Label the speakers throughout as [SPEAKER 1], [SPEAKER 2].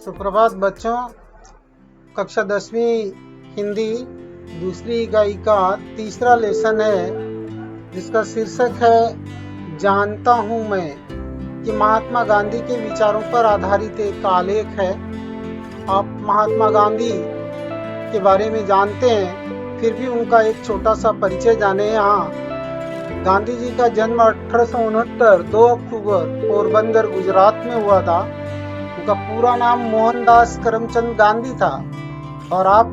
[SPEAKER 1] सुप्रभात बच्चों। कक्षा 10वीं हिंदी दूसरी इकाई का तीसरा लेसन है, जिसका शीर्षक है जानता हूँ मैं, कि महात्मा गांधी के विचारों पर आधारित एक आलेख है। आप महात्मा गांधी के बारे में जानते हैं, फिर भी उनका एक छोटा सा परिचय जाने। यहाँ गांधी जी का जन्म 1869 2 अक्टूबर पोरबंदर गुजरात में हुआ था। उनका पूरा नाम मोहनदास करमचंद गांधी था और आप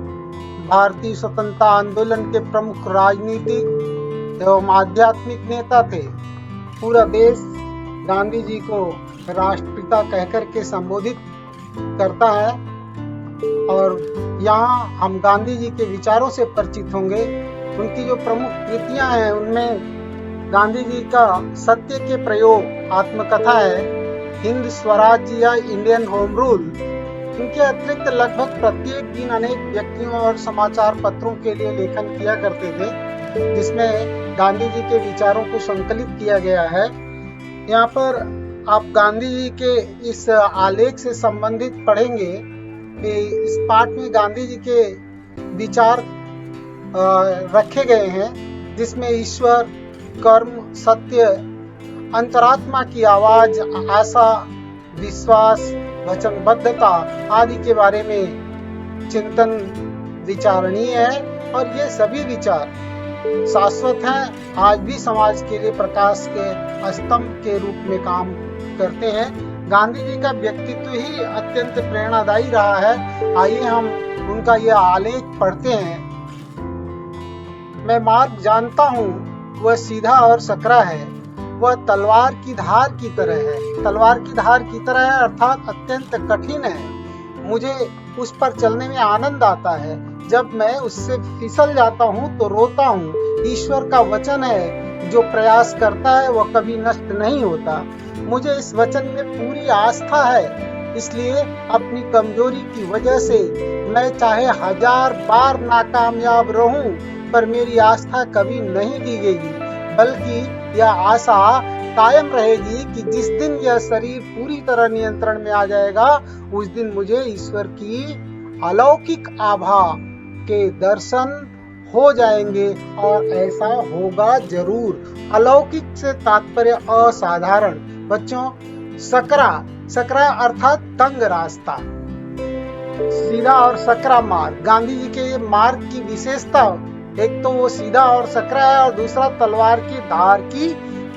[SPEAKER 1] भारतीय स्वतंत्रता आंदोलन के प्रमुख राजनीतिक एवं आध्यात्मिक नेता थे। पूरा देश गांधी जी को राष्ट्रपिता कहकर के संबोधित करता है और यहाँ हम गांधी जी के विचारों से परिचित होंगे। उनकी जो प्रमुख कृतियां हैं उनमें गांधी जी का सत्य के प्रयोग आत्मकथा है, हिंद स्वराज्य या इंडियन होम रूल। इनके अतिरिक्त लगभग प्रत्येक दिन अनेक व्यक्तियों और समाचार पत्रों के लिए लेखन किया करते थे, जिसमें गांधी जी के विचारों को संकलित किया गया है। यहाँ पर आप गांधी जी के इस आलेख से संबंधित पढ़ेंगे कि इस पाठ में गांधी जी के विचार रखे गए हैं, जिसमें ईश्वर, कर्म, सत्य, अंतरात्मा की आवाज, आशा, विश्वास, वचनबद्धता आदि के बारे में चिंतन विचारणीय है। और ये सभी विचार शाश्वत हैं, आज भी समाज के लिए प्रकाश के स्तंभ के रूप में काम करते हैं। गांधी जी का व्यक्तित्व ही अत्यंत प्रेरणादायी रहा है। आइए हम उनका यह आलेख पढ़ते हैं। मैं मार्ग जानता हूँ, वह सीधा और सकरा है, वह तलवार की धार की तरह है। तलवार की धार की तरह है अर्थात अत्यंत कठिन है। मुझे उस पर चलने में आनंद आता है। जब मैं उससे फिसल जाता हूँ तो रोता हूँ। ईश्वर का वचन है, जो प्रयास करता है वह कभी नष्ट नहीं होता। मुझे इस वचन में पूरी आस्था है, इसलिए अपनी कमजोरी की वजह से मैं चाहे 1000 बार नाकामयाब रहूं, पर मेरी आस्था कभी नहीं दी गई, बल्कि यह आशा कायम रहेगी कि जिस दिन यह शरीर पूरी तरह नियंत्रण में आ जाएगा, उस दिन मुझे ईश्वर की अलौकिक आभा के दर्शन हो जाएंगे, और ऐसा होगा जरूर। अलौकिक से तात्पर्य असाधारण। बच्चों, सकरा अर्थात तंग रास्ता, सीधा और सकरा मार्ग। गांधी जी के मार्ग की विशेषता, एक तो वो सीधा और सकरा है और दूसरा तलवार की धार की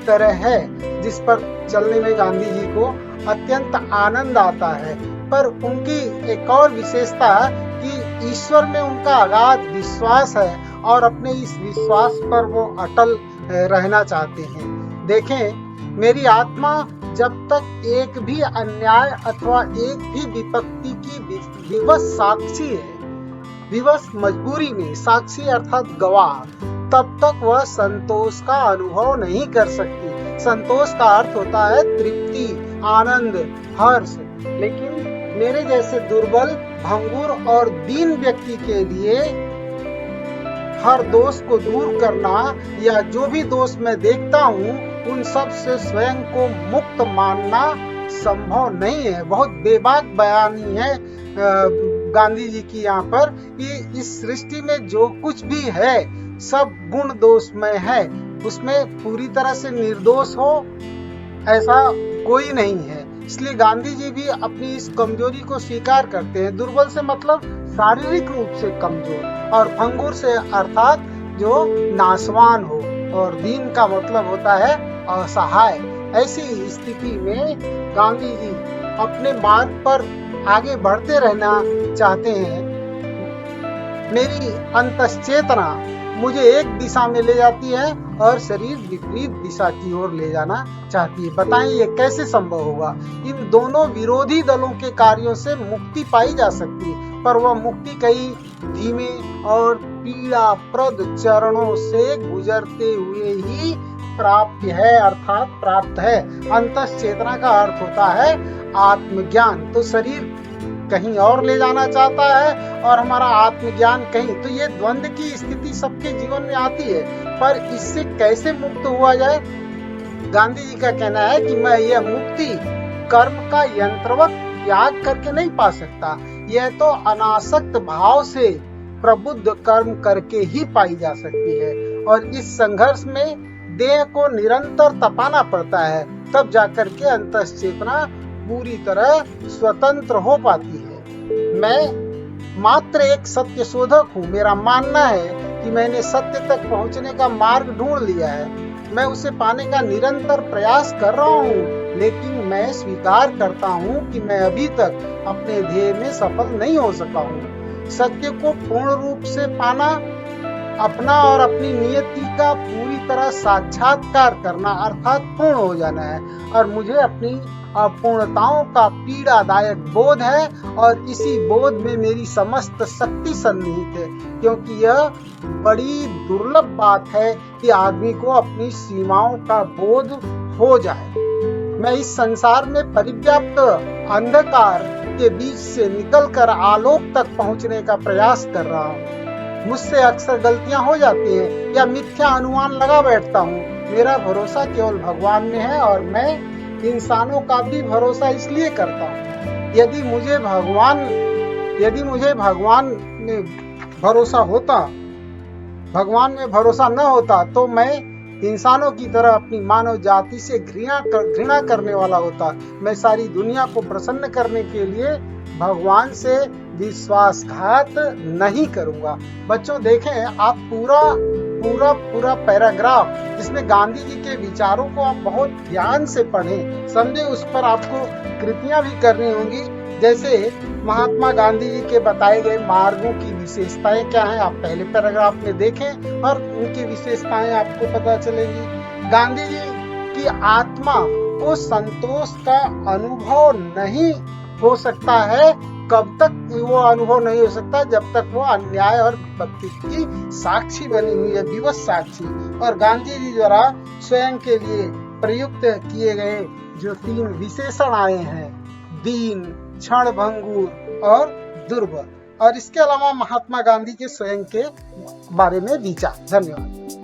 [SPEAKER 1] तरह है, जिस पर चलने में गांधी जी को अत्यंत आनंद आता है। पर उनकी एक और विशेषता है कि ईश्वर में उनका अगाध विश्वास है और अपने इस विश्वास पर वो अटल रहना चाहते हैं। देखें, मेरी आत्मा जब तक एक भी अन्याय अथवा एक भी विपत्ति की विवश साक्षी है, विवश मजबूरी में, साक्षी अर्थात गवाह, तब तक वह संतोष का अनुभव नहीं कर सकती। संतोष का अर्थ होता है तृप्ति, आनंद, हर्ष। लेकिन मेरे जैसे दुर्बल, भंगुर और दीन व्यक्ति के लिए हर दोष को दूर करना, या जो भी दोष मैं देखता हूँ उन सब से स्वयं को मुक्त मानना संभव नहीं है। बहुत बेबाक बयानी है गांधी जी की यहाँ पर, कि इस सृष्टि में जो कुछ भी है सब गुण दोषमय है, उसमें पूरी तरह से निर्दोष हो ऐसा कोई नहीं है। इसलिए गांधी जी भी अपनी इस कमजोरी को स्वीकार करते हैं। दुर्बल से मतलब शारीरिक रूप से कमजोर, और भंगुर से अर्थात जो नाशवान हो, और दीन का मतलब होता है असहाय। ऐसी स्थिति में गांधी जी अपने मार्ग पर आगे बढ़ते रहना चाहते हैं। मेरी अंतश्चेतना मुझे एक दिशा में ले जाती है और शरीर विपरीत दिशा की ओर ले जाना चाहती है। बताएं ये कैसे संभव होगा? इन दोनों विरोधी दलों के कार्यों से मुक्ति पाई जा सकती है, पर वह मुक्ति कई धीमे और पीड़ाप्रद चरणों से गुजरते हुए ही प्राप्त है, अर्थात प्राप्त है। अंतश्चेतना का अर्थ होता है आत्मज्ञान। तो शरीर कहीं और ले जाना चाहता है और हमारा आत्मज्ञान कहीं। तो ये द्वंद्व की स्थिति सबके जीवन में आती है, पर इससे कैसे मुक्त हुआ जाए? गांधी जी का कहना है कि मैं यह मुक्ति कर्म का यंत्रवत त्याग करके नहीं पा सकता, यह तो अनासक्त भाव से प्रबुद्ध कर्म करके ही पाई जा सकती है। और इस संघर्ष में देह को निरंतर तपाना पड़ता है, तब जाकर के अंतश्चेतना पूरी तरह स्वतंत्र हो पाती है। मैं मात्र एक सत्य शोधक हूँ। मेरा मानना है कि मैंने सत्य तक पहुँचने का मार्ग ढूंढ लिया है। मैं उसे पाने का निरंतर प्रयास कर रहा हूँ, लेकिन मैं स्वीकार करता हूँ कि मैं अभी तक अपने ध्येय में सफल नहीं हो सका हूँ। सत्य को पूर्ण रूप से पाना, अपना और अपनी नियति का पूरी तरह साक्षात्कार करना अर्थात पूर्ण हो जाना है। और मुझे अपनी अपूर्णताओं का पीड़ादायक बोध है, और इसी बोध में मेरी समस्त शक्ति सन्निहित है, क्योंकि यह बड़ी दुर्लभ बात है कि आदमी को अपनी सीमाओं का बोध हो जाए। मैं इस संसार में परिव्याप्त अंधकार के बीच से निकलकर आलोक तक पहुंचने का प्रयास कर रहा हूँ। मुझसे अक्सर गलतियां हो जाती हैं या मिथ्या अनुमान लगा बैठता हूँ। मेरा भरोसा केवल भगवान में है, और मैं इंसानों का भी भरोसा इसलिए करता हूँ। यदि मुझे भगवान में भरोसा न होता तो मैं इंसानों की तरह अपनी मानव जाति से घृणा करने वाला होता। मैं सारी दुनिया को प्रसन्न करने के लिए भगवान से विश्वासघात नहीं करूंगा। बच्चों देखें, आप पूरा पैराग्राफ जिसमें गांधी जी के विचारों को आप बहुत ध्यान से पढ़ें, समझे, उस पर आपको कृतियां भी करनी होंगी। जैसे महात्मा गांधी जी के बताए गए मार्गों की विशेषताएं क्या हैं, आप पहले पैराग्राफ में देखें और उनकी विशेषताएं आपको पता चलेंगी। गांधी जी की आत्मा को संतोष का अनुभव नहीं हो सकता है। कब तक वो अनुभव नहीं हो सकता? जब तक वो अन्याय और विपत्ति की साक्षी बनी हुई है, विवश साक्षी। और गांधी जी द्वारा स्वयं के लिए प्रयुक्त किए गए जो 3 विशेषण आए हैं, दीन, क्षणभंगुर और दुर्बल, और इसके अलावा महात्मा गांधी के स्वयं के बारे में विचार। धन्यवाद।